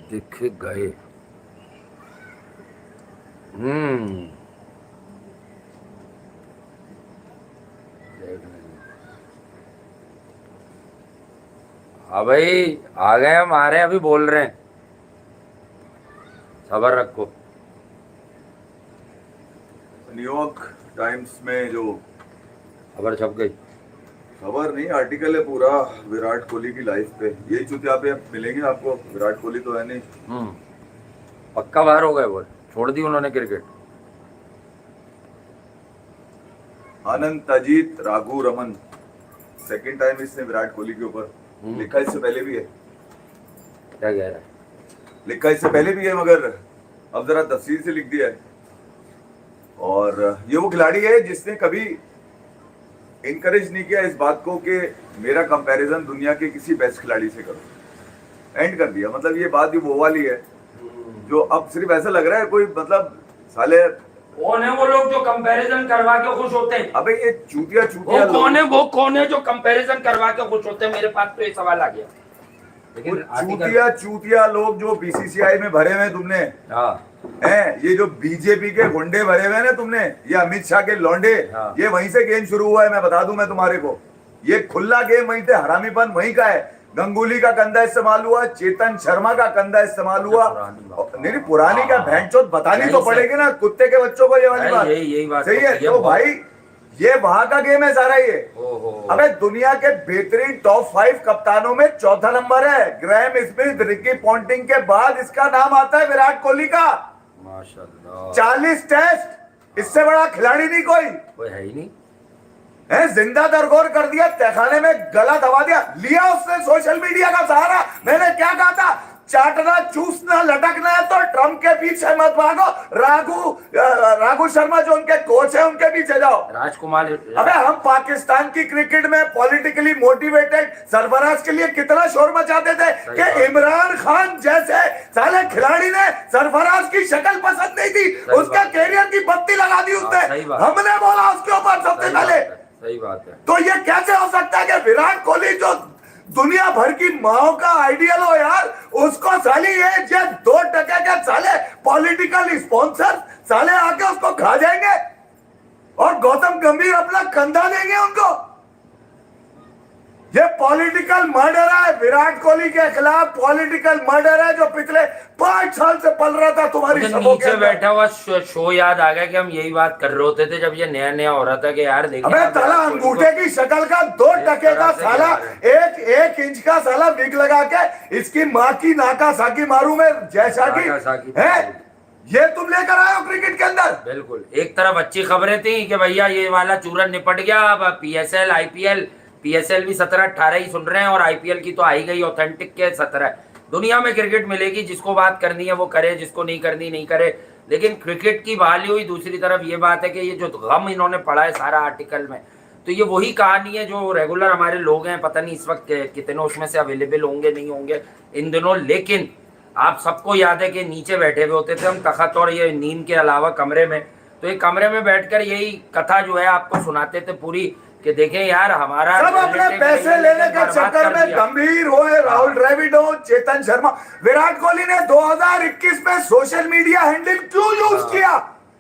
दिख गए। हम्म, देख लेंगे। हाँ भाई, आ गए हम, आ रहे हैं, अभी बोल रहे हैं, सबर रखो। न्यूयॉर्क टाइम्स में जो खबर छप गई। खबर नहीं, आर्टिकल है पूरा विराट कोहली की लाइफ पे। यही चुतिया पे मिलेंगे आपको। विराट कोहली तो है नहीं। हम्म, पक्का बाहर हो गए वो, छोड़ दी उन्होंने क्रिकेट। आनंद ताजीत राघु रमन, सेकंड टाइम इसने विराट कोहली के ऊपर लिखा। इससे पहले भी है, क्या कह रहा है? लिखा इससे पहले भी है, मगर अब जरा तफसील से लिख दिया है। और ये वो खिलाड़ी है जिसने कभी इनकरेज नहीं किया इस बात को कि मेरा कंपैरिजन दुनिया के किसी बेस्ट खिलाड़ी से करो। एंड कर दिया। मतलब ये बात ही वो वाली है जो अब सिर्फ ऐसा लग रहा है कोई, मतलब साले कौन है वो लोग जो कंपैरिजन करवा के खुश होते हैं? अबे ये चूतिया चूतिया वो कौन है, वो कौन है जो कंपैरिजन करवा के खुश होते हैं? मेरे पास तो ये सवाल आ गया। लेकिन चूतिया चूतिया लोग जो बीसीसीआई में भरे हुए हैं तुमने, हाँ, हैं ये जो बीजेपी के गुंडे भरे हुए हैं ना तुमने, ये अमित शाह के लौंडे, हाँ। ये वहीं से गेम शुरू हुआ है। मैं बता दूं मैं तुम्हारे को, ये खुला गेम वहीं से, हरामीपन वहीं का है। गंगुली का कंधा इस्तेमाल हुआ, चेतन शर्मा का कंधा इस्तेमाल हुआ। नहीं नहीं, पुरानी का भैंचोद बतानी तो पड़ेगी ना कुत्ते के बच्चों को, ये वाली बात। यही बात सही है तो भाई, ये वहां का गेम है सारा ये। अबे दुनिया के बेहतरीन टॉप 5 कप्तानों में चौथा नंबर है। ग्रैम स्मिथ, रिकी पॉन्टिंग के बाद इसका नाम आता है विराट कोहली का। माशाल्लाह, 40 टेस्ट, इससे बड़ा खिलाड़ी नहीं कोई है ही नहीं है। जिंदा दरगोर कर दिया, तहखाने में गला दबा दिया, लिया उसने सोशल मीडिया का सहारा। मैंने क्या कहा था, चाटना चूसना लटकना है तो ट्रम्प के पीछे मत भागो, राघु शर्मा जो उनके कोच है उनके पीछे जाओ। राजकुमार, अबे हम पाकिस्तान की क्रिकेट में पॉलिटिकली मोटिवेटेड सरफराज के लिए कितना शोर मचाते थे कि इमरान खान जैसे साले खिलाड़ी ने सरफराज की शक्ल पसंद नहीं थी, उसका कैरियर की बत्ती लगा दी उसने। हमने बोला उसके ऊपर सबसे पहले। सही बात है। तो ये कैसे हो सकता है कि विराट कोहली जो दुनिया भर की माओ का आइडियल हो यार, उसको साली ये 2% के साले पॉलिटिकल स्पॉन्सर साले आके उसको खा जाएंगे और गौतम गंभीर अपना कंधा देंगे उनको। ये पॉलिटिकल मर्डर है, विराट कोहली के खिलाफ पॉलिटिकल मर्डर है जो पिछले 5 साल से पल रहा था तुम्हारी सबों के नीचे बैठा हुआ शो याद आ गया कि हम यही बात कर रहे होते थे जब ये नया नया हो रहा था कि यार देखिए, अबे ताला अंगूठे की शक्ल का 2% का साला, एक इंच का साला विग लगा के इसकी माँ की नाका साकी मारू में जैसा की है, ये तुम लेकर आए हो क्रिकेट के अंदर। बिल्कुल। एक तरफ अच्छी खबरें थी कि भैया ये वाला चूरन निपट गया, अब पीएसएल आईपीएल, पीएसएल भी 17-18 ही सुन रहे हैं और आईपीएल की तो आई गई ऑथेंटिक के 17। दुनिया में क्रिकेट मिलेगी, जिसको बात करनी है वो करे, जिसको नहीं करनी नहीं करे। लेकिन क्रिकेट की बहाली हुई। दूसरी तरफ ये बात है कि ये जो गम इन्होंने पढ़ा है सारा आर्टिकल में, तो ये वही कहानी है जो रेगुलर हमारे लोग हैं, पता नहीं इस वक्त कितने उसमें से अवेलेबल होंगे नहीं होंगे इन दिनों। लेकिन आप सबको याद है कि नीचे बैठे हुए होते थे हम तखत और ये नींद के अलावा कमरे में, तो ये कमरे में बैठकर यही कथा जो है आपको सुनाते थे पूरी कि देखें यार हमारा सब अपने पैसे लेने के चक्कर में गंभीर हुए। राहुल द्रविड़ हो, चेतन शर्मा, विराट कोहली ने 2021 में सोशल मीडिया हैंडल क्यों यूज किया,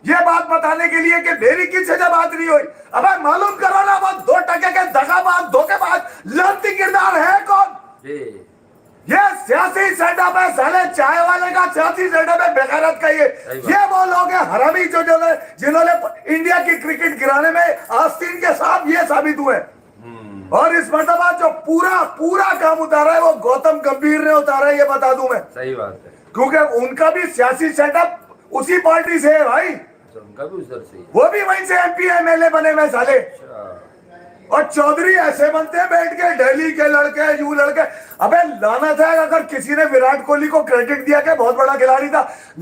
ये बात बताने के लिए कि मेरी किसी से बात नहीं हुई। अब मालूम करो ना वो 2% के दगाबाज धोखेबाज लड़ती किरदार है कौन। ये सियासी सेटअप है साले, चाय वाले का सियासी सेटअप है बेगैरत का। ये वो लोग हैं हरामी जिन्होंने इंडिया की क्रिकेट गिराने में आस्तीन के साथ ये साबित हुए। और इस मर्तबा जो पूरा काम उतारा है वो गौतम गंभीर ने उतारा है, ये बता दूं मैं। सही बात है, क्योंकि उनका भी सियासी सेटअप उसी पार्टी से है भाई, उनका भी उधर से, वो भी वहीं से एमपी एमएलए बने हुए साले। और चौधरी ऐसे बनते हैं बैठ के, दिल्ली के लड़के, यू लड़के। अबे लानत है अगर किसी ने विराट कोहली को क्रेडिट दिया कि बहुत बड़ा खिलाड़ी था,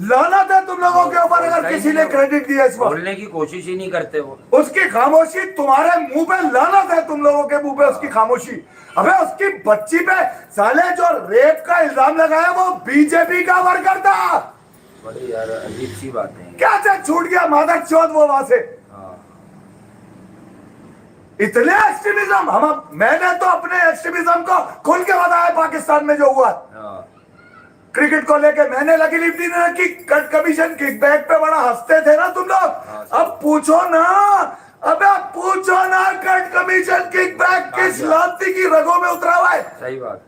लानत है तुम लोगों के ऊपर अगर किसी ने क्रेडिट दिया। इसको बोलने की कोशिश ही नहीं करते वो। उसकी खामोशी तुम्हारे मुंह पे, लानत है तुम लोगों के मुंह पे उसकी खामोशी। अबे उसकी बच्ची पे साले जो रेप का इल्जाम लगाया वो बीजेपी का वर्कर था। बड़ी यार अजीब सी बात है, क्या छूट गया मादक चौथ वो वहां से। इतने एक्सट्रीमिज्म, मैंने तो अपने एक्सट्रीमिज्म को खुल के बताया पाकिस्तान में जो हुआ। क्रिकेट को लेके मैंने लगी लिपटी ने रखी, कट कमीशन किकबैक पे बड़ा हंसते थे ना तुम लोग। अब पूछो ना, अबे पूछो ना, कट कमीशन किकबैक किस लाती की रगों में उतरा हुआ है। सही बात है।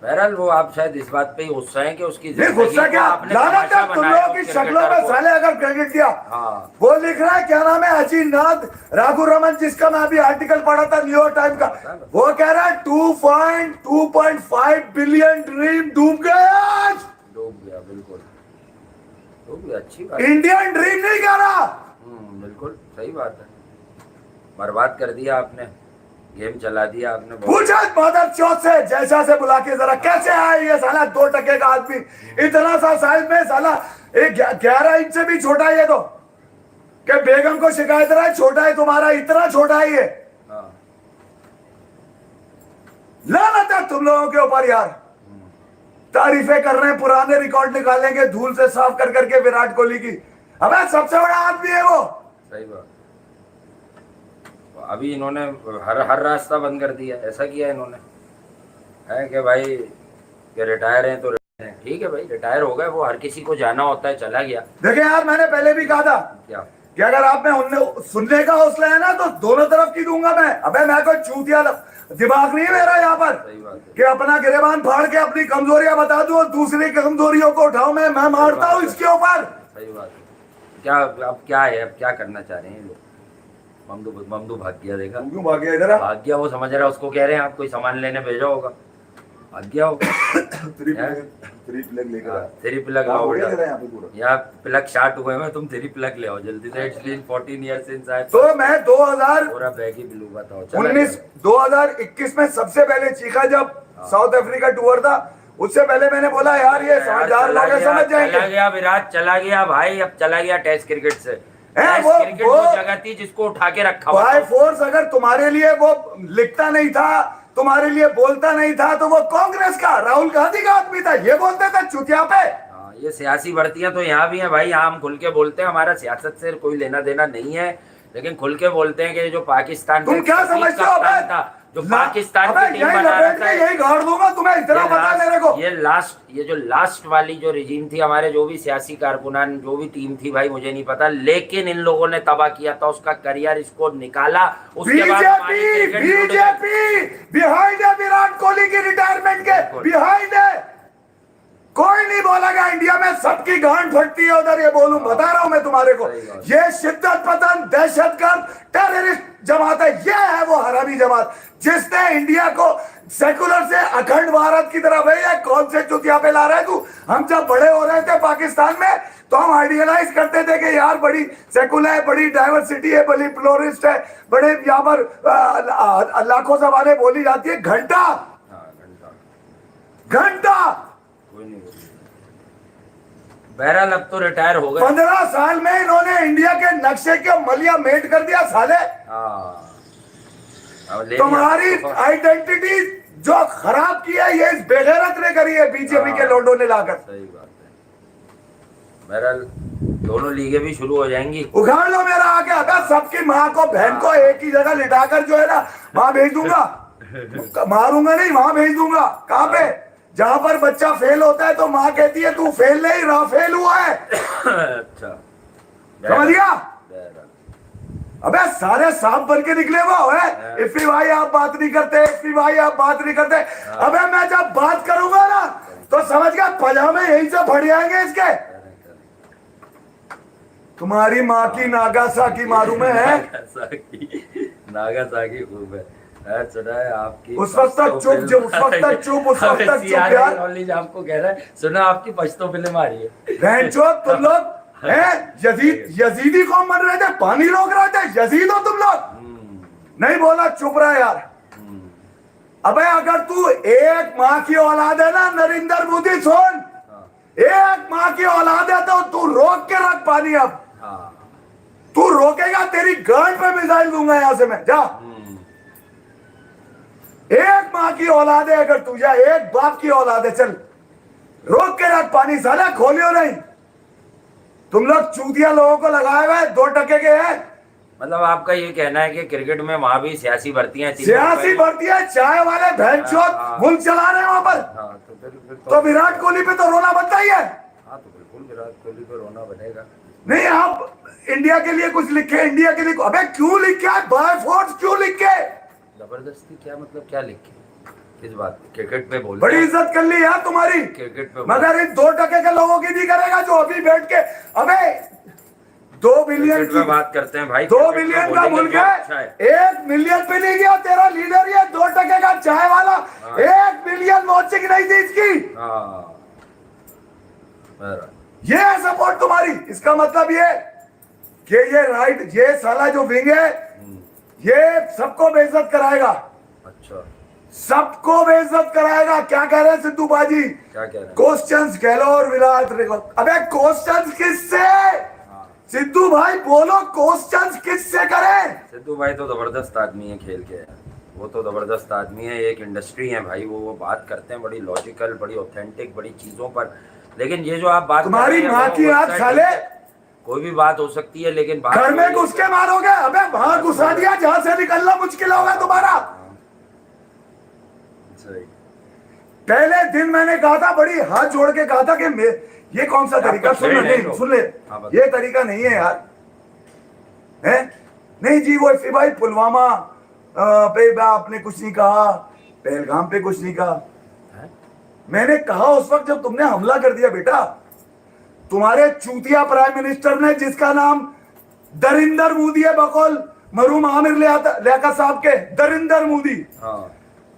बहरहाल वो आप शायद इस बात पे ही गुस्सा है कि उसकी नहीं गुस्सा क्या, लानत है तुम लोगों की शक्लों में साले अगर क्रेडिट दिया। हाँ। वो लिख रहा है क्या नाम है, अजीत नाथ राघु रमन, जिसका मैं अभी आर्टिकल पढ़ा था न्यूयॉर्क टाइम का, वो कह रहा है 2.5 बिलियन ड्रीम डूब गए आज। डूब गया, बिल्कुल डूब गया। अच्छी बात, इंडियन ड्रीम नहीं कह रहा। बिल्कुल सही बात है। बर्बाद कर दिया आपने, गेम चला दिया आपने। पूछा मदर चौथ से, जैसा से बुला के जरा, कैसे आया ये साला 2 टके का आदमी, इतना सा साइज में साला, एक 11 इंच से भी छोटा है ये तो, कि बेगम को शिकायत रहा है छोटा है तुम्हारा, इतना छोटा है ये। लानत है तुम लोगों के ऊपर यार। तारीफें कर रहे हैं, पुराने रिकॉर्ड निकालेंगे धूल से साफ कर करके विराट कोहली की। अबे सबसे बड़ा आदमी है वो। सही बात। अभी इन्होंने हर रास्ता बंद कर दिया, ऐसा किया इन्होंने है कि भाई कि रिटायर हैं तो रिटायर हैं। ठीक है भाई, रिटायर हो गए, वो हर किसी को जाना होता है, चला गया। देखिए यार, मैंने पहले भी कहा था क्या कि अगर आप में सुनने का हौसला है ना तो दोनों तरफ की दूंगा मैं। अबे मैं कोई चूतिया दिमाग नहीं है मेरा यहाँ पर कि अपना गिरेबान फाड़ के अपनी कमजोरियां बता दूं और दूसरी कमजोरियों को उठाऊं। मैं मारता हूं इसके ऊपर। सही बात है। क्या अब क्या है, अब क्या करना चाह रहे हैं लोग? ममदू भाग गया, देखा क्यों भाग गया? इधर भाग गया, वो समझ रहा है, उसको कह रहे हैं आप कोई सामान लेने भेजा होगा, भाग गया होगा। 3 प्लग लेकर 3 प्लग लाओ, यहाँ प्लग शार्ट हुए हैं, तुम 3 प्लग ले आओ जल्दी से। It's been 14 years since I तो मैं 2019 पूरा बैगी ब्लू बताओ। 2021 में सबसे पहले चीखा जब साउथ अफ्रीका टूर था, उससे पहले मैंने बोला यार ये समझदार लोग समझ जाएंगे। चला गया विराट, चला गया भाई, अब चला गया टेस्ट क्रिकेट से। क्रिकेट वो जगह थी जिसको उठा के रखा बाय फोर्स अगर तुम्हारे लिए वो लिखता नहीं था, तुम्हारे लिए बोलता नहीं था, तो वो कांग्रेस का राहुल गांधी का आदमी था, ये बोलते थे चुतिया पे। ये सियासी भर्तियां तो यहाँ भी हैं भाई, यहाँ हम खुल के बोलते हैं, हमारा सियासत से कोई लेना देना नहीं है, लेकिन खुल के बोलते हैं कि जो पाकिस्तान तुम क्या समझते हो था, जो पाकिस्तान की टीम बना रहा था, यही गाड़ दूंगा तुम्हें, इतना पता है मेरे को। ये जो लास्ट वाली जो रिजीम थी, हमारे जो भी सियासी कारकुनान, जो भी टीम थी भाई, मुझे नहीं पता, लेकिन इन लोगों ने तबाह किया था उसका करियर, इसको निकाला। उसके बाद बीजेपी बिहाइंड है विराट कोहली की रिटायरमेंट के, बिहाइंड है। कोई नहीं बोलेगा इंडिया में, सबकी गांड फटती है उधर, ये बोलूं, बता रहा हूं मैं तुम्हारे को। ये शिद्दत पसंद दहशतगर्द टेररिस्ट जमात है, ये है वो हरामी जमात जिसने इंडिया को सेकुलर से अखंड भारत की तरफ है। कौन से चुतिया पे ला रहा है तू? हम जब बड़े हो रहे थे पाकिस्तान में तो हम आइडियलाइज करते थे कि यार बड़ी सेकुलर है, बड़ी डाइवर्सिटी है, बड़ी प्लोरिस्ट है, बड़े यहाँ पर लाखों जबानें बोली जाती है। घंटा बहरहाल अब तो रिटायर हो गए। 15 साल में इन्होंने इंडिया के नक्शे के मलिया मेट कर दिया साले। तुम्हारी आइडेंटिटी जो खराब की है ये इस बेगैरत ने करी है, बीजेपी के लोगों ने लाकर। सही बात है। बहरहाल दोनों लीगें भी शुरू हो जाएंगी। उखाड़ लो मेरा आगे, अगर सबकी माँ को बहन को एक ही जगह लिटाकर जो है ना वहां भेज दूंगा, मारूंगा नहीं, वहां भेज दूंगा। कहां पे? जहां पर बच्चा फेल होता है तो माँ कहती है तू फेल नहीं रहा, फेल हुआ है। अच्छा समझ गया? अबे सारे सांप बन के निकले हुआ है। इफ्फी भाई आप बात नहीं करते, इफ्फी भाई आप बात नहीं करते। अबे मैं जब बात करूंगा ना तो समझ गया पजामे यहीं से फट जाएंगे इसके। तुम्हारी माँ की नागासाकी मारू में है। नागासाकी खूब है। सुना है आपकी उस वक्त तक चुप, जो उस वक्त तक चुप, उस वक्त तक चुप यार। नॉलेज आपको कह रहा है, सुना आपकी पश्तो फिल्म आ रही है। बहनचोद तुम लोग हैं, यजीदी कौन बन रहे थे, पानी रोक रहे थे, यजीद हो तुम लोग। नहीं बोला, चुप रहा यार। अबे अगर तू एक माँ की औलाद है ना नरेंद्र मोदी, सुन, एक माँ की औलाद है तो तू रोक के रख पानी। अब तू रोकेगा तेरी गांड पे मिसाइल दूंगा यहां से मैं, जा। एक माँ की औलाद है अगर तू, या एक बाप की औलाद है, चल रोक के रख पानी, साला खोलियो नहीं। तुम लोग चूतिया लोगों को लगाए हुए 2 टके के हैं। मतलब आपका ये कहना है कि क्रिकेट में वहां भी सियासी भर्तियां, सियासी भर्तियां, चाय वाले भैंचोद मुल्क चला रहे हैं वहां पर। तो तो विराट कोहली पे तो रोना बनता ही है। हाँ तो बिल्कुल विराट कोहली पे रोना बनेगा। नहीं आप इंडिया के लिए कुछ लिखे, इंडिया के लिए, अबे क्यों लिखे, बाय फोर्स क्यों लिखे? जबरदस्ती क्या मतलब, क्या लिखे इस बात? क्रिकेट पे बोल, बड़ी इज्जत कर ली यार तुम्हारी क्रिकेट पे, मगर इन 2% के लोगों की नहीं करेगा जो अभी बैठ के, अबे 2 बिलियन की बात करते हैं भाई। 2 बिलियन का मुल्क है, 1 मिलियन पे नहीं गया तेरा लीडर, ये 2% का चाय वाला, 1 मिलियन वॉचिंग नहीं थी इसकी। ये है सपोर्ट तुम्हारी। इसका मतलब ये कि ये राइट, ये साला जो विंग है ये सबको बेइज्जत कराएगा। अच्छा, सबको बेइज्जत कराएगा। क्या कह रहे हैं सिद्धू बाजी? क्या कह रहे हैं? क्वेश्चंस गहलोत विराट, अबे क्वेश्चंस किससे? सिद्धू भाई बोलो, क्वेश्चंस किससे करें? सिद्धू भाई तो जबरदस्त आदमी है खेल के, वो तो जबरदस्त आदमी है, एक इंडस्ट्री है भाई, वो बात करते हैं बड़ी लॉजिकल, बड़ी ऑथेंटिक, बड़ी चीजों पर। लेकिन ये जो आप बात तुम्हारी माँ की आंख साले, कोई भी बात हो सकती है, लेकिन बात घर में घुस के मारोगे? अबे वहां घुसा दिया जहां से निकलना मुश्किल होगा तुम्हारा। पहले दिन मैंने कहा था, बड़ी हाथ जोड़ के कहा था कि ये कौन सा तरीका, सुन ले, ये तरीका नहीं है यार, है नहीं जी। वो भाई पुलवामा पे आपने कुछ नहीं कहा, पहलगाम पे कुछ नहीं कहा। मैंने कहा उस वक्त जब तुमने हमला कर दिया बेटा, तुम्हारे चूतिया प्राइम मिनिस्टर ने, जिसका नाम दरिंदर मोदी है, बकौल मरूम आमिर लियाकत साहब के, दरिंदर मोदी,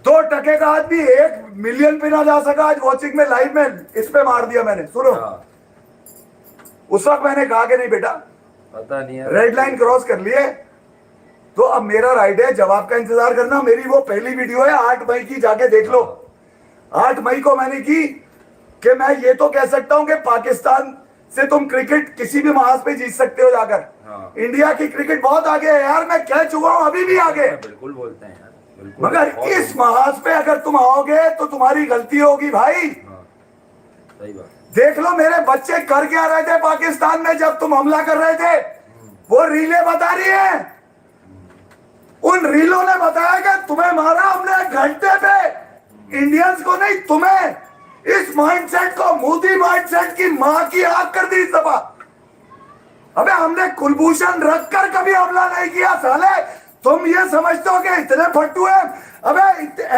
2% का आदमी 1 मिलियन पे ना जा सका आज वॉचिंग में, लाइव में इस पे मार दिया मैंने। सुनो, उस वक्त मैंने कहा कि नहीं बेटा, पता नहीं है, रेड लाइन क्रॉस कर लिए तो अब मेरा राइट है जवाब का इंतजार करना। मेरी वो पहली वीडियो है 8 मई की, जाके देख लो। 8 मई को मैंने की कि मैं ये तो कह सकता हूं कि पाकिस्तान से तुम क्रिकेट किसी भी महाज पे जीत सकते हो जाकर। इंडिया की क्रिकेट बहुत आगे है यार, मैं कह चुका हूं, अभी भी आगे। बिल्कुल बोलते हैं यार, बिल्कुल। मगर इस महाज पे अगर तुम आओगे तो तुम्हारी गलती होगी भाई। सही बात। देख लो मेरे बच्चे कर क्या रहे थे पाकिस्तान में जब तुम हमला कर रहे थे, वो रीलें बता रही है। उन रीलों ने बताया कि तुम्हें मारा हमने 1 घंटे पे, इंडियंस को नहीं तुम्हें। इस माइंडसेट को, मोदी माइंडसेट की मां की आग कर दी इस दफा। अबे हमने कुलभूषण रखकर कभी हमला नहीं किया साले। तुम ये समझते हो कि इतने फट्टू हैं? अबे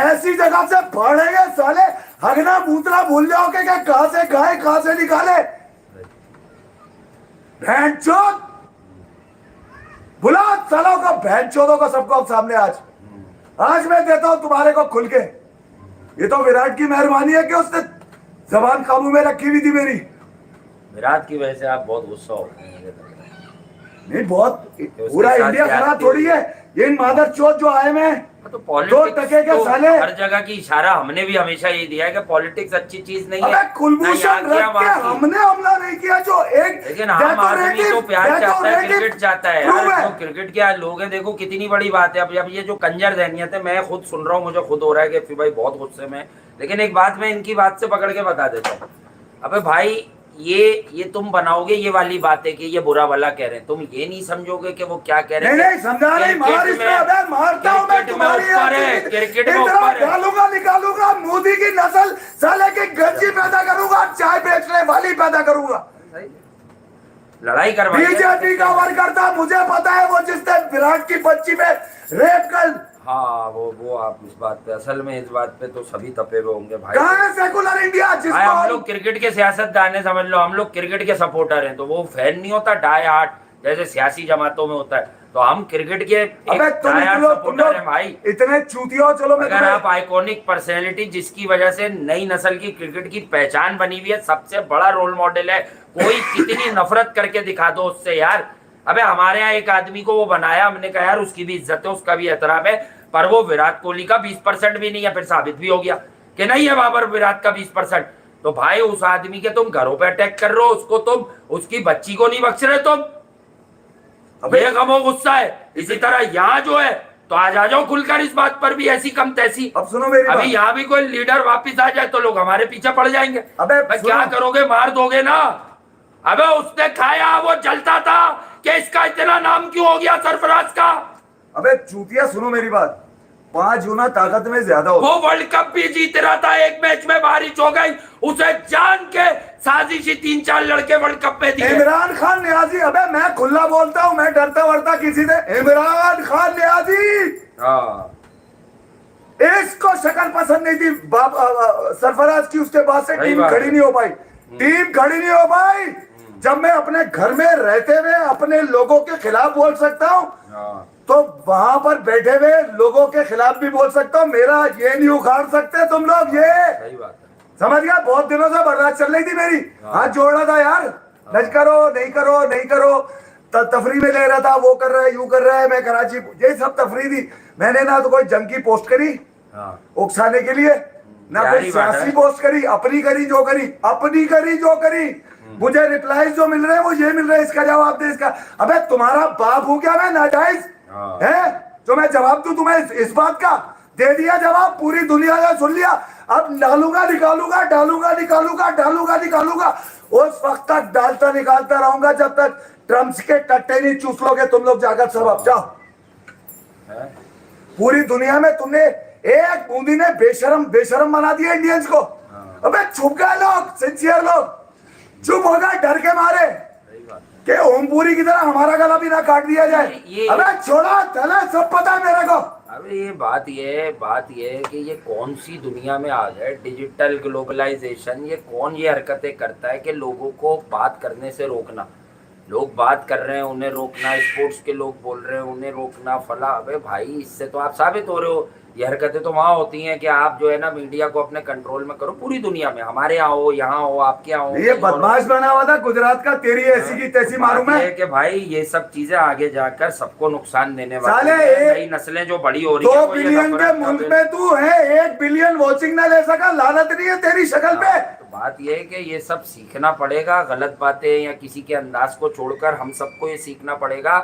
ऐसी जगह से फाड़ेंगे साले, हगना मूत्रा भूल जाओगे कि कहां से खाए कहां से निकाले। भैंचोद बुला सालों का, भैंचोदों का सबको सामने। आज मैं देता हूं तुम्हारे को खुल के। ये तो विराट की मेहरबानी है कि उसने जबान काबू में रखी हुई थी मेरी। विराट की वजह से आप बहुत गुस्सा होते हैं, मुझे लग रहा है। नहीं, बहुत पूरा इंडिया खराब थोड़ी है। ये इन मादर चौथ जो आए में तो 2% के साले, हर जगह की इशारा हमने भी हमेशा ये दिया है कि पॉलिटिक्स अच्छी चीज नहीं है। अबे कुलभूषण रख के हमने हमला नहीं किया। जो एक, लेकिन हम आदमी तो प्यार चाहता है, क्रिकेट चाहता है यार। तो क्रिकेट के लोग हैं, देखो कितनी बड़ी बात है। अब ये जो कंजर जहनियत है, मैं खुद सुन रहा हूँ, मुझे खुद हो रहा है कि फिर भाई बहुत गुस्से में। लेकिन एक बात मैं इनकी बात से पकड़ के बता देता हूँ। अबे भाई ये तुम बनाओगे ये वाली बात है कि ये बुरा भला कह रहे हैं, तुम ये नहीं समझोगे कि वो क्या कह रहे हैं। नहीं समझा नहीं, मार इसमें, अबे मारता हूं मैं तुम्हारी, क्रिकेट में ऊपर है। डालूंगा निकालूंगा, मोदी की नस्ल साले की गंजी पैदा करूंगा, चाय बेचने वाली पैदा करूंगा, लड़ाई करवा। बीजेपी का वर्कर था, मुझे पता है, वो जिसने विराट की बच्ची पे रेप कर। हाँ वो आप इस बात पे, असल में इस बात पे तो सभी तपे हुए होंगे भाई। कहाँ है सेकुलर इंडिया जिसको हम लोग क्रिकेट के सियासतदान है, समझ लो हम लोग क्रिकेट के सपोर्टर हैं। तो वो फैन नहीं होता डाई हार्ट जैसे सियासी जमातों में होता है, तो हम क्रिकेट के सपोर्टर हैं भाई। इतने चूतिया। चलो अगर आप आइकॉनिक पर्सनैलिटी जिसकी वजह से नई नस्ल की क्रिकेट की पहचान बनी हुई है, सबसे बड़ा रोल मॉडल है, कोई कितनी नफरत करके दिखा दो उससे यार। अबे हमारे यहाँ एक आदमी को वो बनाया, हमने कहा यार उसकी भी इज्जत है, उसका भी एहतराम है, पर वो विराट कोहली का 20% भी नहीं है। फिर साबित भी हो गया कि नहीं है वहां पर विराट का 20%। तो भाई उस आदमी के तुम घरों पे अटैक कर रहे हो, उसको तुम, उसकी बच्ची को नहीं बख्श रहे तुम। ये गमो गुस्सा है। इसी तरह यहाँ जो है, तो आज आ जाओ खुलकर इस बात पर भी, ऐसी कम तैसी। अब सुनो मेरी अभी यहाँ भी कोई लीडर वापिस आ जाए तो लोग हमारे पीछे पड़ जाएंगे। अबे क्या करोगे, मार दोगे ना। अबे उसने खाया, वो जलता था कि इसका इतना नाम क्यों हो गया सरफराज का। अबे चूतिया, सुनो मेरी बात। 5 गुना ताकत में ज्यादा होता वो वर्ल्ड कप भी जीत रहा था, एक मैच में बारिश हो गई, उसे जान के साजिशी 3-4 लड़के वर्ल्ड कप में दिए। इमरान खान न्याजी, अबे मैं खुला बोलता हूं, मैं डरता वरता किसी से। इमरान खान न्याजी, हाँ इसको शक्ल पसंद नहीं थी सरफराज की, उसके बाद से सही टीम बात खड़ी है। नहीं हो पाई, टीम खड़ी नहीं हो पाई। जब मैं अपने घर में रहते हुए अपने लोगों के खिलाफ बोल सकता हूं, हाँ तो वहां पर बैठे हुए लोगों के खिलाफ भी बोल सकता हूं। मेरा ये नहीं उखाड़ सकते तुम लोग, ये सही बात है। समझ गया। बहुत दिनों से बर्दाश्त चल रही थी मेरी, हाथ जोड़ रहा था यार, नच करो नहीं करो नहीं करो, तफरी में ले रहा था, वो कर रहा है यूं कर रहा है, मैं कराची, ये सब तफरी थी। मैंने ना तो कोई जंग की पोस्ट करी हाँ उकसाने के लिए, ना यारी कोई बात है। सियासी पोस्ट करी, अपनी करी जो करी, अपनी करी जो करी। मुझे रिप्लाई जो मिल रहे हैं वो ये मिल रहे हैं, इसका जवाब दे, इसका। अबे तुम्हारा बाप हूं क्या मैं नाजायज हाँ। है जो मैं जवाब दूं तुम्हें इस बात का? दे दिया जवाब, पूरी दुनिया ने सुन लिया। अब डालूंगा निकालूंगा, डालूंगा निकालूंगा, डालूंगा निकालूंगा, उस वक्त तक डालता निकालता रहूंगा जब तक ट्रम्प के टट्टे नहीं चूस लोगे तुम लोग जाकर सब। अब जाओ, है? पूरी दुनिया में तुमने एक बूंदी ने बेशरम बेशरम बना दिया इंडियंस को। अबे चुप गए लोग, सिंसियर लोग चुप हो गए डर के मारे सही बात है। कि ओमपुरी की तरह हमारा गला भी ना काट दिया जाए। ये अबे छोड़ो, चले, सब पता है मेरे को। अबे ये बात ये है कि ये कौन सी दुनिया में आ गए, डिजिटल ग्लोबलाइजेशन, ये कौन ये हरकतें करता है कि लोगों को बात करने से रोकना। लोग बात कर रहे हैं उन्हें रोकना, स्पोर्ट्स के लोग बोल रहे हैं उन्हें रोकना, फला। अबे भाई इससे तो आप साबित हो रहे हो। ये हरकतें तो वहाँ होती हैं कि आप जो है ना मीडिया को अपने कंट्रोल में करो पूरी दुनिया में, हमारे यहाँ हो, यहाँ हो, आपके यहाँ हो। ये बदमाश बना हुआ था गुजरात का, तेरी ऐसी की तैसी मारूं बात ये मैं। है कि भाई ये सब चीजें आगे जाकर सबको नुकसान देने साले वाली है। एक- नई नस्लें जो बड़ी हो रही है 2 वो ये बिलियन के नफरत मुल्क का में तू है, 1 बिलियन वॉचिंग ना ले सका, लानत नहीं है तेरी शक्ल पे। तो बात यह है कि ये सब सीखना पड़ेगा, गलत बातें या किसी के अंदाज को छोड़कर हम सबको ये सीखना पड़ेगा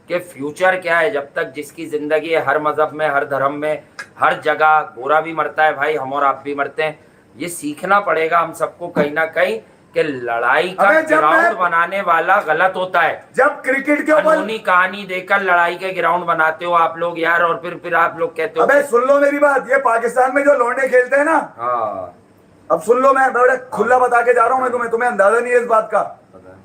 कि फ्यूचर क्या है। जब तक जिसकी जिंदगी है, हर मजहब में, हर धर्म में, हर जगह गोरा भी मरता है भाई, हम और आप भी मरते हैं। ये सीखना पड़ेगा हम सबको कहीं ना कहीं कि लड़ाई का अबे जब ग्राउंड मैं- बनाने वाला गलत होता है। जब क्रिकेट के ऊपर, कानूनी कहानी देकर लड़ाई के ग्राउंड बनाते हो आप लोग यार, और फिर आप लोग कहते हो अबे सुन लो मेरी बात, ये पाकिस्तान में जो लौंडे खेलते हैं ना, हाँ अब सुन लो, मैं बड़ा खुला बता के जा रहा हूं मैं तुम्हें, तुम्हें अंदाजा नहीं है इस बात का। पता है।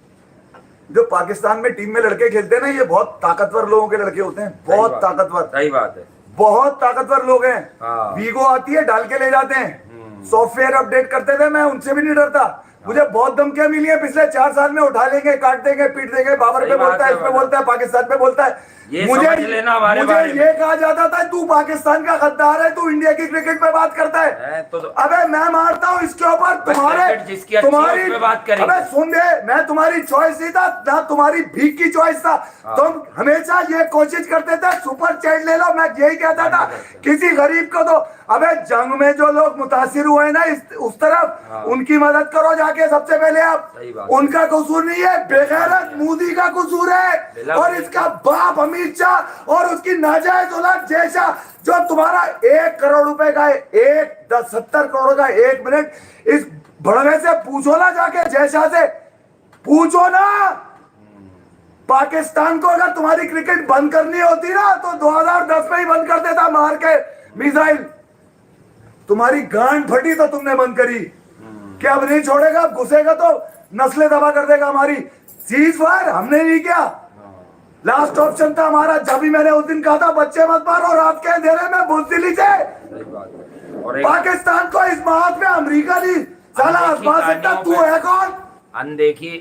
जो पाकिस्तान में टीम में लड़के खेलते हैं ना, ये बहुत ताकतवर लोगों के लड़के होते हैं, बहुत सही बात- ताकतवर, सही बात है। बहुत ताकतवर लोग हैं। हाँ। वीगो आती है, डाल के ले जाते हैं, सॉफ्टवेयर अपडेट करते थे, मैं उनसे भी नहीं डरता। मुझे बहुत धमकियां मिली है पिछले 4 साल में, उठा लेंगे, काट देंगे, पीट देंगे, बाबर सही पे बात बोलता है, है, इस पे बाबा। बोलता है, पाकिस्तान पे बोलता है। ये समझ लेना हमारे मुझे बारे में। ये कहा जाता था तू पाकिस्तान का गद्दार है, तू इंडिया की क्रिकेट पे बात करता है। है तो अबे मैं मारता हूँ इसके ऊपर क्रिकेट तुम्हारे, जिसकी अच्छी है उस पे बात करेंगे। अबे सुन दे, मैं तुम्हारी चॉइस नहीं था ना, तुम्हारी भीख की चॉइस था। तुम हमेशा ये कोशिश करते थे सुपर चैट ले लो, मैं यही कहता था किसी गरीब को दो। अबे जंग में जो लोग मुतासिर हुए ना उस तरफ, उनकी मदद करो जाके सबसे पहले। आप सही बात। उनका कसूर नहीं है, बेगैरत मोदी का कसूर है, और इसका बाप अमित शाह और उसकी नाजायज औलाद जैसा, जो तुम्हारा 1 करोड़ रुपए का 70 करोड़ का 1 मिनट, इस भड़वे से पूछो ना जाके, जैसा से पूछो ना। पाकिस्तान को अगर तुम्हारी क्रिकेट बंद करनी होती ना तो 2010 में ही बंद कर देता, मार के मिसाइल। तुम्हारी गांड फटी तो तुमने बंद करी, कि अब नहीं छोड़ेगा, अब घुसेगा तो नस्लें दबा कर देगा हमारी। सीज फायर हमने नहीं किया, लास्ट ऑप्शन था हमारा। जब भी मैंने उस दिन कहा था बच्चे मत मारो, रात के अंधेरे में बुजदिली से। सही बात है। और एक पाकिस्तान को इस बात में अमेरिका नहीं साला आजमा सकता, तू है कौन?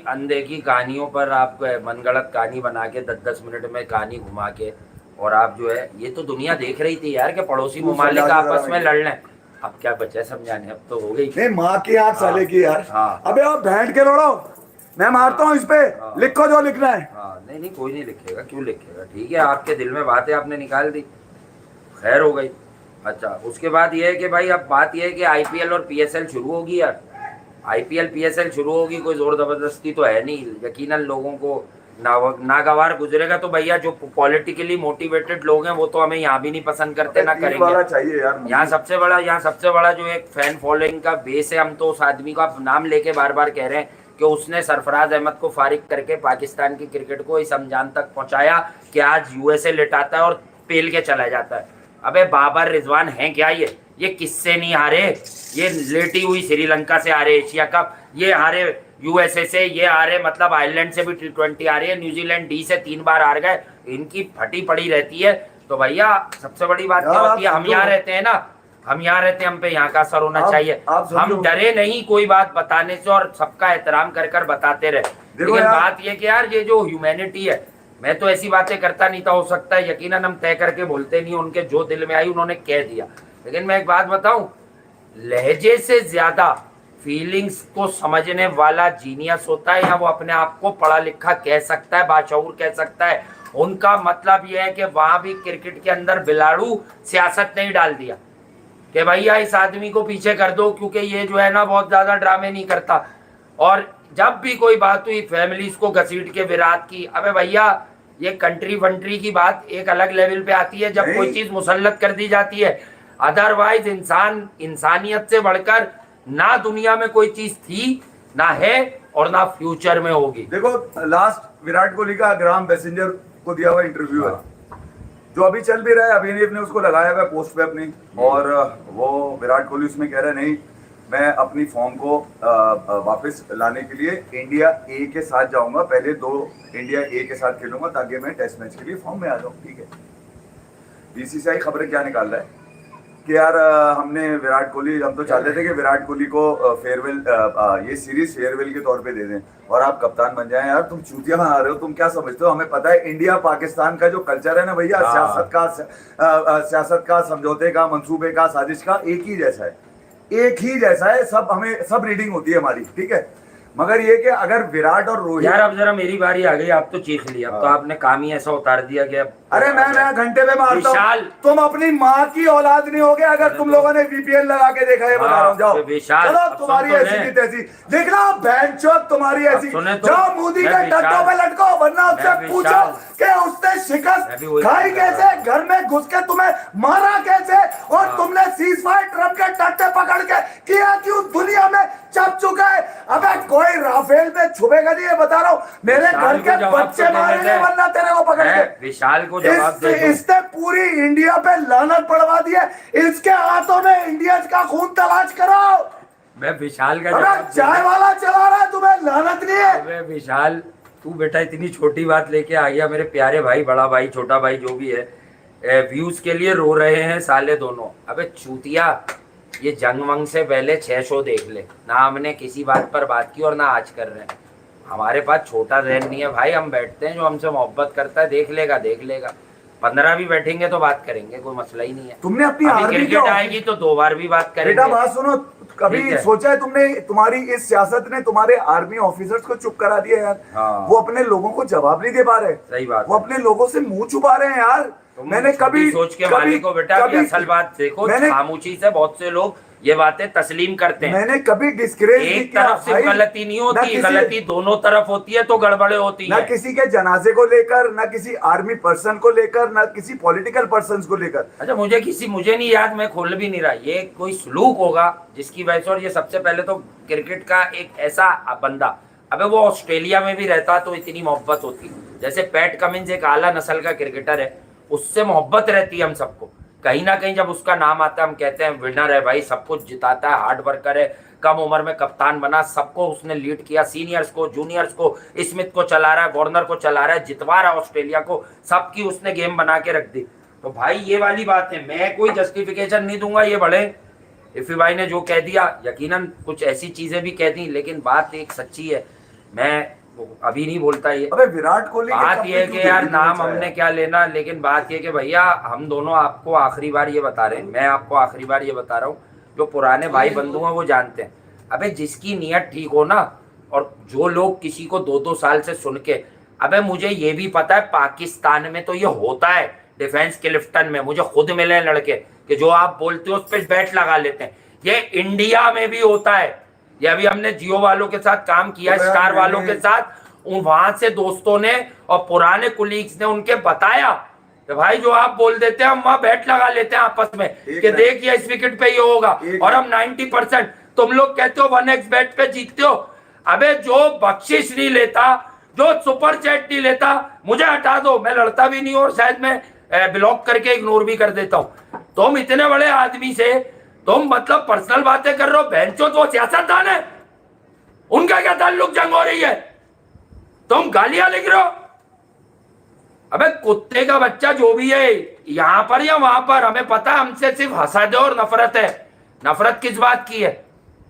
अनदेखी कहानियों पर आप मनगढ़ंत कहानी बना के 10-10 मिनट में कहानी घुमा के, और आप जो है, ये तो दुनिया देख रही थी यार कि पड़ोसी ममालिक आपस में लड़ लें। अब क्या बचा समझाने, अब तो हो गई। नहीं, माँ की आंख साले की यार। हाँ। अबे आप बैठ के लड़ो, मैं मारता हूँ इस पे, लिखो जो लिखना है। हाँ नहीं कोई नहीं लिखेगा, क्यों लिखेगा, ठीक है, आपके दिल में बात है, आपने निकाल दी, खैर हो गई। अच्छा, उसके बाद ये है कि भाई अब बात ये है कि आईपीएल और पीएसएल शुरू होगी यार। आईपीएल पीएसएल शुरू होगी, कोई जोर जबरदस्ती तो है नहीं, यकीनन लोगों को नागवार गुजरेगा। तो भैया जो पॉलिटिकली मोटिवेटेड लोग हैं वो तो हमें यहाँ भी नहीं पसंद करते, ना करेंगे। चाहिए यार यहाँ सबसे बड़ा जो एक फैन फॉलोइंग का बेस है, हम तो उस आदमी का नाम लेके बार बार कह रहे हैं कि उसने सरफराज अहमद को फारिग करके पाकिस्तान की क्रिकेट को इस अंजाम तक पहुंचाया कि आज यूएसए लिटाता है और पेल के चला जाता है। अबे बाबर रिजवान हैं क्या ये किससे नहीं हारे? ये लेटी हुई श्रीलंका से हारे एशिया कप, ये हारे यूएसए से, ये हारे मतलब आयरलैंड से भी T20 हारे है, न्यूजीलैंड डी से 3 बार हार गए, इनकी फटी पड़ी रहती है। तो भैया सबसे बड़ी बात क्या होती है, हम यहाँ रहते हैं ना, हम यहाँ रहते हैं, हम पे यहाँ का असर होना चाहिए। हम डरे नहीं कोई बात बताने से और सबका एहतराम कर कर बताते रहे। लेकिन बात ये कि यार ये जो ह्यूमैनिटी है, मैं तो ऐसी बातें करता नहीं था, हो सकता है यकीनन हम तय करके बोलते नहीं, उनके जो दिल में आई उन्होंने कह दिया। लेकिन मैं एक बात बताऊं, लहजे से ज्यादा फीलिंग्स को समझने वाला जीनियस होता है, या वो अपने आप को पढ़ा लिखा कह सकता है, बाशऊर कह सकता है। उनका मतलब यह है कि वहां भी क्रिकेट के अंदर बिलाड़ू सियासत नहीं डाल दिया कि भैया इस आदमी को पीछे कर दो क्योंकि ये जो है ना बहुत ज्यादा ड्रामे नहीं करता। और जब भी कोई बात हुई फैमिलीज को घसीट के विराट की, अबे भैया ये कंट्री वंट्री की बात एक अलग लेवल पे आती है जब कोई चीज मुसल्लत कर दी जाती है। अदरवाइज इंसानियत से बढ़कर ना दुनिया में कोई चीज थी, ना है और ना फ्यूचर में होगी। देखो लास्ट विराट कोहली का ग्राम मैसेंजर को दिया हुआ इंटरव्यू है जो अभी चल भी रहा है, अभिनीव ने उसको लगाया हुआ पोस्ट पे अपनी, और वो विराट कोहली उसमें कह रहे नहीं मैं अपनी फॉर्म को वापस लाने के लिए इंडिया ए के साथ जाऊंगा, पहले 2 इंडिया ए के साथ खेलूंगा ताकि मैं टेस्ट मैच के लिए फॉर्म में आ जाऊं। ठीक है, बीसीसीआई खबरें क्या निकाल रहा है कि यार हमने विराट कोहली, हम तो चाहते थे कि विराट कोहली को फेयरवेल, ये सीरीज फेयरवेल के तौर पे दे दें और आप कप्तान बन जाएं। यार तुम चूतिया बना रहे हो, तुम क्या समझते हो? हमें पता है इंडिया पाकिस्तान का जो कल्चर है ना भैया, सियासत का, समझौते का, मंसूबे का, साजिश का एक ही जैसा है, एक ही जैसा है। सब हमें सब रीडिंग होती है हमारी, ठीक है। मगर ये कि अगर विराट और रोहित, यार अब जरा मेरी बारी आ गई, आप तो चीख लिया, अब तो आपने काम ही ऐसा उतार दिया कि अरे मैं घंटे पे मारता हूं, तुम अपनी माँ की औलाद नहीं होगे अगर तुम लोगों ने वीपीएल लगा के देखा है, बता रहा हूं। जाओ चलो, तुम्हारी ऐसी की तैसी देखना, बैंचोद तुम्हारी ऐसी, जाओ मोदी के डंडों पे लटको, वरना उससे पूछो कि उसने शिकस्त खाई कैसे, घर में घुस के तुम्हें मारा कैसे, और तुमने सीज फायर ट्रम्प के टट्टे पकड़ के किया क्यों, दुनिया में चप चुका है। अबे कोई राफेल में छुपेगा नहीं, बता रहा हूँ, मेरे घर के बच्चे मारेंगे वरना तेरे को पकड़ के। विशाल को जवाब दे दो। इसने पूरी इंडिया पे लानत पड़वा दी है, इसके हाथों में इंडिया का खून तलाश करो। मैं विशाल का जवाब, चाय वाला चला रहा है, तुम्हें लानत नहीं है? अबे विशाल तू बेटा इतनी छोटी बात लेके आ गया, मेरे प्यारे भाई, बड़ा भाई, छोटा भाई जो भी है, व्यूज के लिए रो रहे हैं साले दोनों। अबे चूतिया, ये जंग वंग से पहले 6 शो देख ले, ना हमने किसी बात पर बात की और ना आज कर रहे हैं। हमारे पास छोटा जहन नहीं है भाई, हम बैठते हैं, जो हमसे मोहब्बत करता है देख लेगा 15 भी बैठेंगे तो बात करेंगे, कोई मसला ही नहीं है। तुमने अपनी क्रिकेट आएगी तो 2 बार भी बात करेंगे। बेटा बात सुनो, कभी सोचा है तुमने, तुम्हारी इस सियासत ने तुम्हारे आर्मी ऑफिसर्स को चुप करा दिया यार। हाँ। वो अपने लोगों को जवाब नहीं दे पा रहे। सही बात, वो अपने लोगों से मुंह छुपा रहे हैं यार। मैंने कभी सोच के मालिक को बेटा असल बात देखो, खामोशी से बहुत से लोग ये बातें तस्लीम करते हैं। मैंने कभी डिस्करेज एक तरफ से गलती नहीं होती, गलती दोनों तरफ होती है तो गड़बड़े होती है। ना किसी के जनाजे को लेकर, ना किसी आर्मी पर्सन को लेकर, ना किसी पॉलिटिकल पर्सन को लेकर। अच्छा मुझे नहीं याद, मैं खोल भी नहीं रहा, ये कोई सलूक होगा जिसकी वजह से। और ये सबसे पहले तो क्रिकेट का एक ऐसा बंदा, अबे वो ऑस्ट्रेलिया में भी रहता तो इतनी मोहब्बत होती। जैसे पैट कमिंस एक आला नस्ल का क्रिकेटर है, उससे मोहब्बत रहती है हम सबको। कहीं ना कहीं जब उसका नाम आता है हम कहते हैं विनर है भाई, सब कुछ जिताता है, हार्ड वर्कर है, कम उम्र में कप्तान बना, सबको उसने लीड किया, सीनियर्स को, जूनियर्स को, स्मिथ को चला रहा है, वार्नर को चला रहा है, जितवा रहा है ऑस्ट्रेलिया को, सबकी उसने गेम बना के रख दी। तो भाई ये वाली बात है, मैं कोई जस्टिफिकेशन नहीं दूंगा। ये बड़े इफी भाई ने जो कह दिया, यकीनन कुछ ऐसी चीजें भी कह दी, लेकिन बात एक सच्ची है, मैं अभी नहीं बोलता ये। अबे विराट कोहली, बात ये है कि यार नाम हमने क्या लेना, लेकिन बात ये कि भैया हम दोनों आपको आखिरी बार ये बता रहे हैं, मैं आपको आखिरी बार ये बता रहा हूँ, जो पुराने भाई बंधु हैं वो जानते हैं। अबे जिसकी नीयत ठीक हो ना, और जो लोग किसी को 2-2 साल से सुन के, अबे मुझे ये भी पता है पाकिस्तान में तो ये होता है, डिफेंस क्लिफ्टन में मुझे खुद मिले लड़के कि जो आप बोलते हो उस पर बैट लगा लेते हैं। ये इंडिया में भी होता है। ये अभी हमने जियो वालों के साथ काम किया, स्टार वालों के साथ, वहां से दोस्तों ने और पुराने कुलीग्स ने उनके बताया कि भाई जो आप बोल देते हैं हम वहां बैट लगा लेते हैं आपस में कि देखिए इस विकेट पे ये होगा, और हम 90%, तुम लोग कहते हो 1x बैट पे जीतते हो। अबे जो बख्शिश नहीं लेता, जो सुपर चैट नहीं लेता, मुझे हटा दो, मैं लड़ता भी नहीं और शायद मैं ब्लॉक करके इग्नोर भी कर देता हूँ। तुम इतने बड़े आदमी से तुम मतलब पर्सनल बातें कर रहे हो, बहनचोद तो सियासतदान है, उनका क्या ताल्लुक जंग हो रही है, तुम गालियां लिख रहे हो। अबे कुत्ते का बच्चा जो भी है, यहां पर या वहां पर, हमें पता है हमसे सिर्फ हसद और नफरत है। नफरत किस बात की है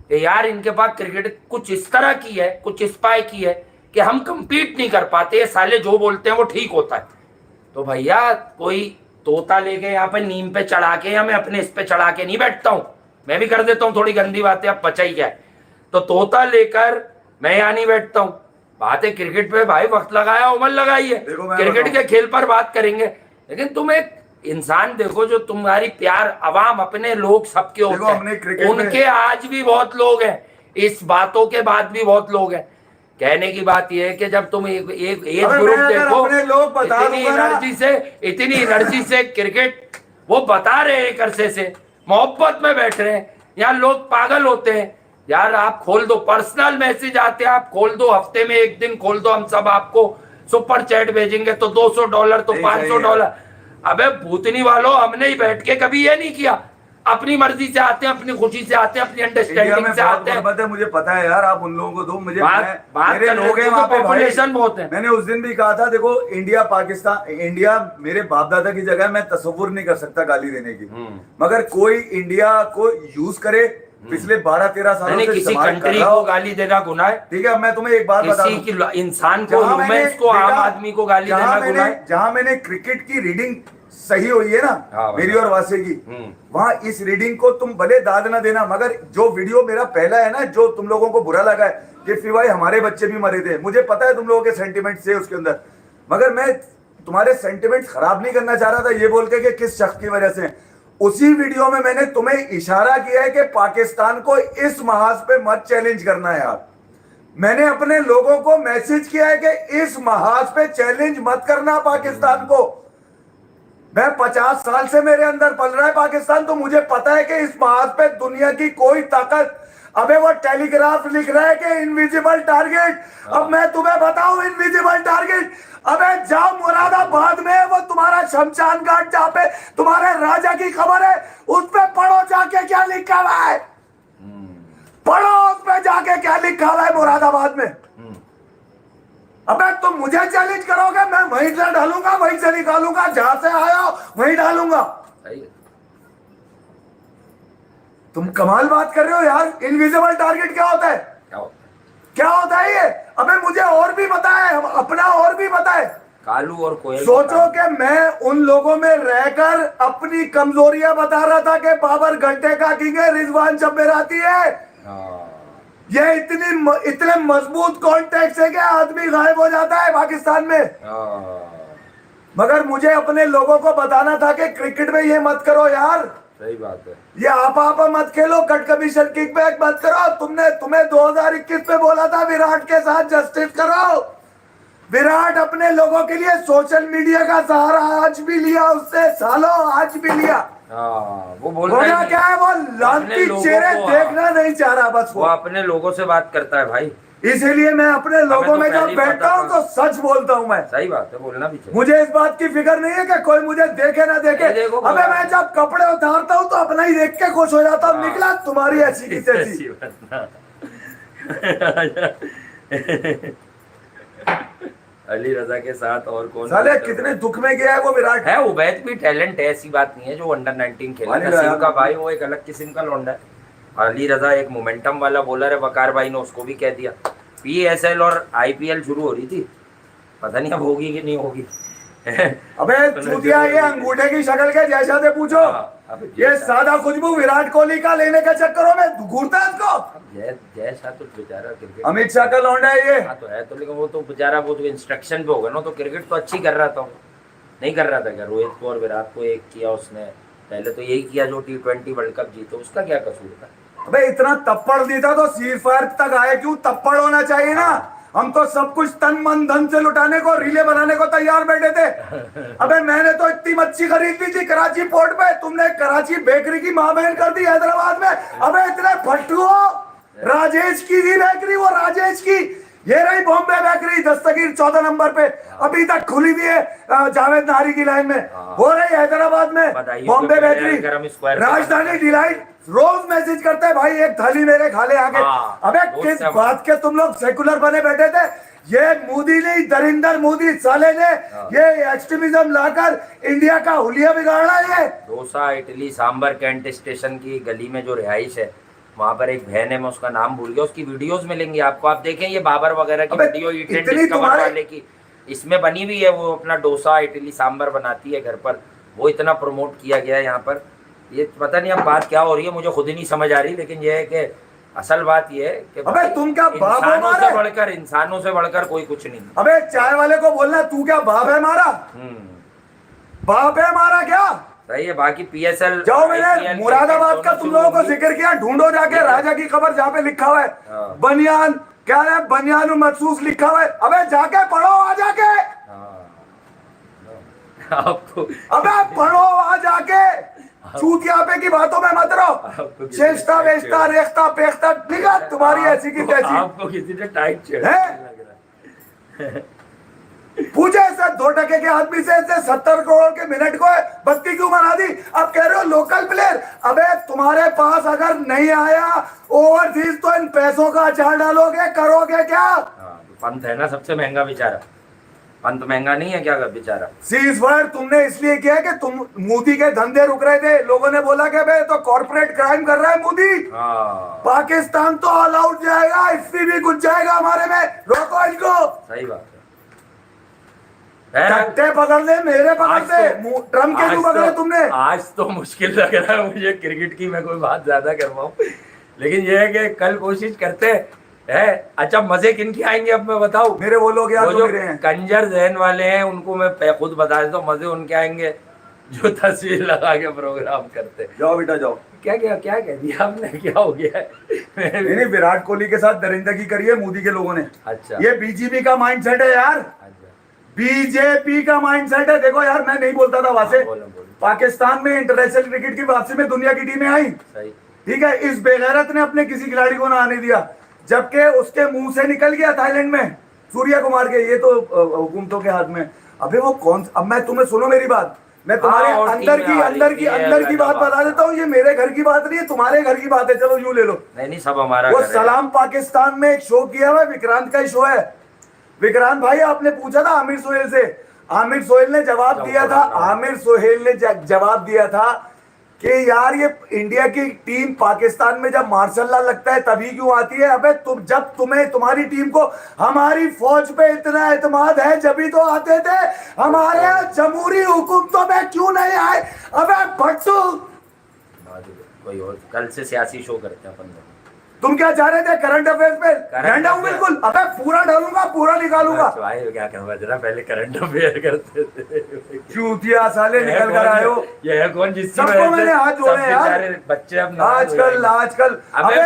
कि यार इनके पास क्रिकेट कुछ इस तरह की है, कुछ इस पाए की है कि हम कंपीट नहीं कर पाते, ये साले जो बोलते हैं वो ठीक होता है। तो भैया कोई तोता लेके यहाँ पे नीम पे चढ़ा के, या मैं अपने इस पे चढ़ा के नहीं बैठता हूँ, मैं भी कर देता हूँ थोड़ी गंदी बातें, अब बचा ही क्या है। तो तोता लेकर मैं यहाँ नहीं बैठता हूँ। बात है क्रिकेट पे भाई, वक्त लगाया उम्र लगाई है, क्रिकेट के खेल पर बात करेंगे, लेकिन तुम एक इंसान देखो जो तुम्हारी प्यार अवाम अपने लोग सबके होते हैं, उनके आज भी बहुत लोग हैं, इस बातों के बाद भी बहुत लोग हैं। कहने की बात यह है कि जब तुम एक एज ग्रुप देखो, इतनी एनर्जी से क्रिकेट वो बता रहे हैं, एक अरसे से मोहब्बत में बैठ रहे हैं, यहाँ लोग पागल होते हैं। यार आप खोल दो, पर्सनल मैसेज आते हैं, आप खोल दो, हफ्ते में एक दिन खोल दो, हम सब आपको सुपर चैट भेजेंगे, तो $200 तो $500। अबे भूतनी वालों, हमने ही बैठ के कभी ये नहीं किया, अपनी मर्जी से आते हैं, अपनी खुशी से आते हैं, अपनी अंडरस्टैंडिंग से आते हैं। मुझे पता है यार, आप उन लोगों को दो, मुझे मेरे लोग हैं वहाँ पे, पॉपुलेशन बहुत है। मैंने उस दिन भी कहा था, देखो इंडिया पाकिस्तान, इंडिया मेरे बाप दादा की जगह मैं तस्वुर नहीं कर सकता गाली देने की, मगर कोई इंडिया को यूज करे पिछले 12-13 सालों से किसी कंट्री को गाली देना गुनाह है। ठीक है, अब मैं तुम्हें एक बात बता दूं, किसी इंसान को, ह्यूमंस को, आम आदमी को गाली देना गुनाह है। जहां मैंने क्रिकेट की रीडिंग सही हुई है ना, मेरी और वासे की, वहां इस रीडिंग को तुम भले दाद ना देना, मगर जो वीडियो मेरा पहला है ना, जो तुम लोगों को बुरा लगा है कि फिर भाई हमारे बच्चे भी मरे थे, मुझे पता है तुम लोगों के सेंटिमेंट्स थे उसके अंदर, मगर मैं तुम्हारे सेंटिमेंट्स खराब नहीं करना चाह रहा था ये बोल के कि किस शख्स की वजह से। उसी वीडियो में मैंने तुम्हें इशारा किया है कि पाकिस्तान को इस महाज पे मत चैलेंज करना यार। मैंने अपने लोगों को मैसेज किया है कि इस महाज पे चैलेंज मत करना पाकिस्तान को। मैं 50 साल से मेरे अंदर पल रहा है पाकिस्तान, तो मुझे पता है कि इस महाज पे दुनिया की कोई ताकत, अबे वो टेलीग्राफ लिख रहा है कि इनविजिबल टारगेट, अब मैं तुम्हें बताऊं इनविजिबल टारगेट, अबे जाओ मुरादाबाद में वो तुम्हारा शमशान घाट जहां पे तुम्हारे राजा की खबर है, उस पे पढ़ो जाके क्या लिखा हुआ है, पढ़ो उस पे जाके क्या लिखा हुआ है मुरादाबाद में। अबे तुम मुझे चैलेंज करोगे, मैं वहीं से डालूंगा, वहीं से निकालूंगा, जहां से आया वहीं डालूंगा। तुम कमाल बात कर रहे हो यार। इनविजिबल टारगेट क्या होता है, क्या होता है ये? अबे मुझे और भी पता है, अपना और भी पता है। कालू और कोयल, सोचो कि मैं उन लोगों में रहकर अपनी कमजोरियां बता रहा था कि बाबर घंटे का किंग है, रिजवान जब्बेराती है। ये इतने मजबूत कॉन्टेक्ट है कि आदमी गायब हो जाता है पाकिस्तान में। मगर मुझे अपने लोगों को बताना था कि क्रिकेट में ये मत करो यार, सही बात है, ये आपा मत खेलो, कट कमीशन किक बैक मत करो। तुम्हें 2021 में बोला था विराट के साथ जस्टिस करो। विराट अपने लोगों के लिए सोशल मीडिया का सहारा आज भी लिया उससे, सालों आज भी लिया। वो बोल रहा है क्या है, वो लांती चेहरे देखना नहीं चाह रहा, बस वो अपने लोगों से बात करता है भाई। इसीलिए मैं अपने लोगों में जब बैठता हूँ तो सच बोलता हूँ मैं। सही बात है, बोलना भी चाहिए। मुझे इस बात की फिक्र नहीं है कि कोई मुझे देखे ना देखे। अबे मैं जब कपड़े उतारता हूँ तो अपना ही देख के खुश हो जाता हूँ, निकला तुम्हारी ऐसी की तैसी। अली रजा के साथ और कौन साले कितने दुख में गया है वो विराट है। उबैद भी टैलेंट है, ऐसी बात नहीं है, जो अंडर 19 खेला नसीम का भाई, वो एक अलग किस्म का लौंडा है। अली रजा एक मोमेंटम वाला बॉलर है, वकार भाई ने उसको भी कह दिया। PSL और IPL शुरू हो रही थी, पता नहीं अब होगी कि नहीं होगी। अबे चूतिया, ये अंगूठे की शक्ल के जैसा थे पूछो। ये सादा खुशबू विराट कोहली का लेने के चक्करों में घूरता है इसको। जैसा तो बेचारा क्रिकेट अमित शाह का लौंडा है ये। हाँ तो है तो, लेकिन वो तो बेचारा वो तो इंस्ट्रक्शन पे होगा ना, तो क्रिकेट तो अच्छी कर रहा था, नहीं कर रहा था क्या? रोहित को और विराट को एक किया उसने, पहले तो यही किया जो T20 वर्ल्ड कप जीतो, उसका क्या कसूर था? अबे इतना तप्पड़ देता तो सीफर तक आए क्यों? तप्पड़ होना चाहिए ना। हम तो सब कुछ तन मन धन से लुटाने को, रीले बनाने को तैयार बैठे थे। अबे मैंने तो इतनी मच्छी खरीद ली थी कराची पोर्ट पे, तुमने कराची बेकरी की मां बहन कर दी हैदराबाद में। अबे इतने फट्टू हो। राजेश की थी बेकरी, वो राजेश की ये रही बॉम्बे बेकरी दस्तगीर 14 नंबर पे, अभी तक खुली हुई है जावेद नारी की लाइन में। हो रही हैदराबाद में बॉम्बे बेकरी, राजधानी डिलाइट रोज मैसेज करते हैं भाई एक थाली मेरे खा ले आके। अबे किस बात के तुम लोग सेकुलर बने बैठे थे? ये मोदी नहीं, दरिंदर मोदी साले ने ये एक्सट्रीमिज्म लाकर इंडिया का हुलिया बिगाड़ा है। डोसा इडली सांबर कैंट स्टेशन की गली में जो रिहाइश है वहाँ पर एक बहन है, मैं उसका नाम भूल गया, उसकी वीडियोस मिलेंगी आपको, आप देखें ये बाबर वगैरह की वीडियो डिस्कवर वाले की इसमें बनी हुई है। वो अपना डोसा इडली सांबर बनाती है घर पर, वो इतना प्रमोट किया गया है यहाँ पर। ये पता नहीं अब बात क्या हो रही है, मुझे खुद ही नहीं समझ आ रही, लेकिन ये है कि असल बात ये है कि अबे तुम क्या बाप है हमारा? इंसानों से बढ़कर कोई कुछ नहीं। अबे चाय वाले को बोलना तू क्या बाप है हमारा? बाप है हमारा क्या? सही है। बाकी पीएसएल जाओ, मैंने मुरादाबाद का तुम लोगों को जिक्र किया, ढूंढो जाके राजा की खबर जहाँ पे लिखा हुआ है बनियान, क्या है बनियान मखसूस लिखा हुआ है। अबे जाके पढ़ो, आ जाके आपको, अबे पढ़ो आ जाके, चूतिया पे की बातों में मत रहो। चेष्टा वेष्टा रेखता पेखता निगाह तुम्हारी ऐसी की तैसी। आपको किसी ने टाइट है पूछे सर 2% के आदमी से 70 करोड़ के मिनट को बत्ती क्यों बना दी? अब कह रहे हो लोकल प्लेयर। अबे तुम्हारे पास अगर नहीं आया ओवरसीज तो इन पैसों का अचार डालोगे, करोगे क्या? पंत है ना सबसे महंगा बेचारा, पंत महंगा नहीं है क्या बेचारा? सीज फायर तुमने इसलिए किया कि तुम मोदी के धंधे रुक रहे थे, लोगों ने बोला कि भाई तो कॉर्पोरेट क्राइम कर रहा है मोदी। पाकिस्तान तो ऑल आउट जाएगा, इफ्फी भी कुछ जाएगा हमारे में, रोको इनको। सही बात टट्टे पकड़ ले, मेरे पकड़ ले, ट्रम्प के क्यों पकड़े तुमने? आज तो मुश्किल लग रहा है मुझे क्रिकेट की, मैं कोई बात ज्यादा कर पाऊं, लेकिन ये है कि कल कोशिश करते है। अच्छा मजे किन के आएंगे अब मैं बताऊं? मेरे वो लोग यार जो कंजर जहन वाले हैं उनको मैं खुद बता देता हूँ, मजे उनके आएंगे जो तस्वीर लगा के प्रोग्राम करते। जाओ बेटा जाओ। क्या कह दिया आपने, क्या हो गया? नहीं विराट कोहली के साथ दरिंदगी करी है मोदी के लोगों ने। अच्छा ये बीजेपी का माइंडसेट है यार, बीजेपी का माइंडसेट है। देखो यार मैं नहीं बोलता था वहां से, पाकिस्तान में इंटरनेशनल क्रिकेट की वापसी में दुनिया की टीमें आई, ठीक है, इस बेगैरत ने अपने किसी खिलाड़ी को ना आने दिया, जबकि उसके मुंह से निकल गया थाईलैंड में सूर्या कुमार के, ये तो हुकूमतों के हाथ में। अबे वो कौन, अब मैं तुम्हें सुनो मेरी बात, मैं तुम्हारे अंदर की बात बता देता हूँ, ये मेरे घर की बात नहीं है, तुम्हारे घर की बात है, चलो यूं ले लो। नहीं सब हमारा वो सलाम पाकिस्तान में एक शो किया हुआ, विक्रांत का ही शो है। विक्रांत भाई आपने पूछा था आमिर सोहेल से, आमिर सोहेल ने जवाब दिया था, आमिर सोहेल ने जवाब दिया था कि यार ये इंडिया की टीम पाकिस्तान में जब मार्शल लॉ लगता है तभी क्यों आती है? अबे तुम जब तुम्हारी टीम को हमारी फौज पे इतना एतमाद है जब तो आते थे, हमारे जमहूरी हुकूमतों में क्यों नहीं आए? अबे भट्टू कोई और कल से सियासी शो करते हैं अपन। तुम क्या चाह रहे थे करंट अफेयर्स पे? करंट हूं बिल्कुल, अबे पूरा डालूंगा, पूरा निकालूंगा। भाई क्या करवा जरा, पहले करंट अफेयर करते थे। चूतिया साले निकल कर आए हो। ये है कौन जिससे सबको मैंने हाथ जोड़े यार, बच्चे अब आजकल अबे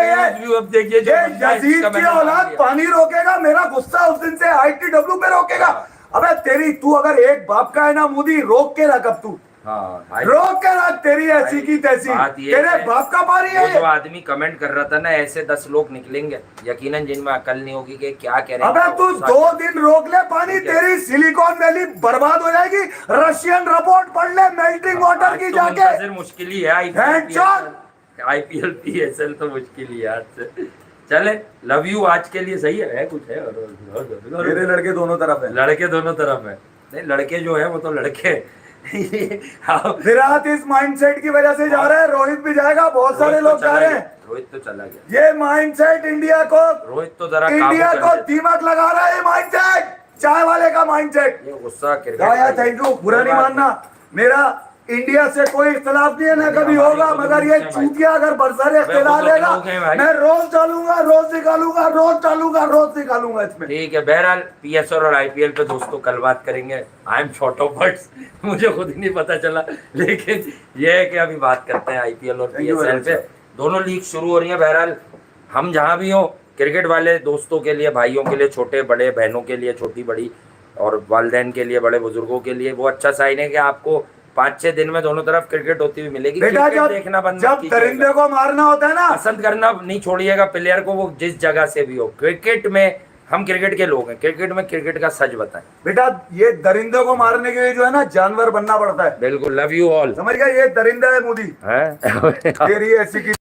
अब देखिए यजीद की औलाद पानी रोकेगा, मेरा गुस्सा उस दिन से ITW पे रोकेगा। अबे तेरी तू अगर एक बाप का है ना मोदी, रोक के रख अब तू, रोक के रख, तेरी ऐसी की तैसी, तेरे बाप का पानी है। जो आदमी कमेंट कर रहा था ना, ऐसे 10 लोग निकलेंगे यकीनन जिनमें अकल नहीं होगी कि क्या कह रहे हैं। अबे तू 2 दिन रोक ले पानी, तेरी सिलिकॉन वैली बर्बाद हो जाएगी। रशियन रिपोर्ट पढ़ ले मेल्टिंग वाटर की जाके। मुश्किल ही है IPL PSL तो मुश्किल ही है आज से। चले लव यू आज के लिए, सही है कुछ है और मेरे लड़के दोनों तरफ है, लड़के दोनों तरफ है। नहीं लड़के जो है वो तो लड़के विराट इस माइंडसेट की वजह से जा रहा है, रोहित भी जाएगा, बहुत सारे लोग जा रहे हैं। रोहित तो चला गया। ये माइंडसेट इंडिया को, रोहित तो जरा इंडिया को दीमक लगा रहा है। माइंडसेट चाय वाले का माइंडसेट। गुस्सा यार थैंक यू, बुरा नहीं मानना, मेरा इंडिया से कोई इख्तिलाफ नहीं है ना कभी होगा, मगर ये चूतिया अगर बरसर इख्तिलाफ देगा मैं रोज डालूंगा, रोज निकालूंगा, रोज डालूंगा, रोज निकालूंगा इसमें। ठीक है, बहरहाल PSL और IPL पे दोस्तों कल बात करेंगे। I am short of words, मुझे खुद ही नहीं पता चला, लेकिन ये है कि अभी बात करते हैं IPL और PSL पे। दोनों लीग शुरू हो रही है। बहरहाल हम जहाँ भी हो, क्रिकेट वाले दोस्तों के लिए, भाइयों के लिए, छोटे बड़े, बहनों के लिए, छोटी बड़ी, और वालिदैन के लिए, बड़े बुजुर्गों के लिए वो अच्छा साइन है कि आपको 5-6 दिन में दोनों तरफ क्रिकेट होती हुई मिलेगी। बेटा जब देखना बंद जब दरिंदे को मारना होता है ना, पसंद करना नहीं छोड़िएगा प्लेयर को, वो जिस जगह से भी हो। क्रिकेट में हम क्रिकेट के लोग हैं, क्रिकेट में क्रिकेट का सच बताएं। बेटा ये दरिंदों को मारने के लिए जो है ना जानवर बनना पड़ता है, बिल्कुल, लव यू ऑल समझ गया, ये दरिंदा है मोदी, है। तेरी ऐसी की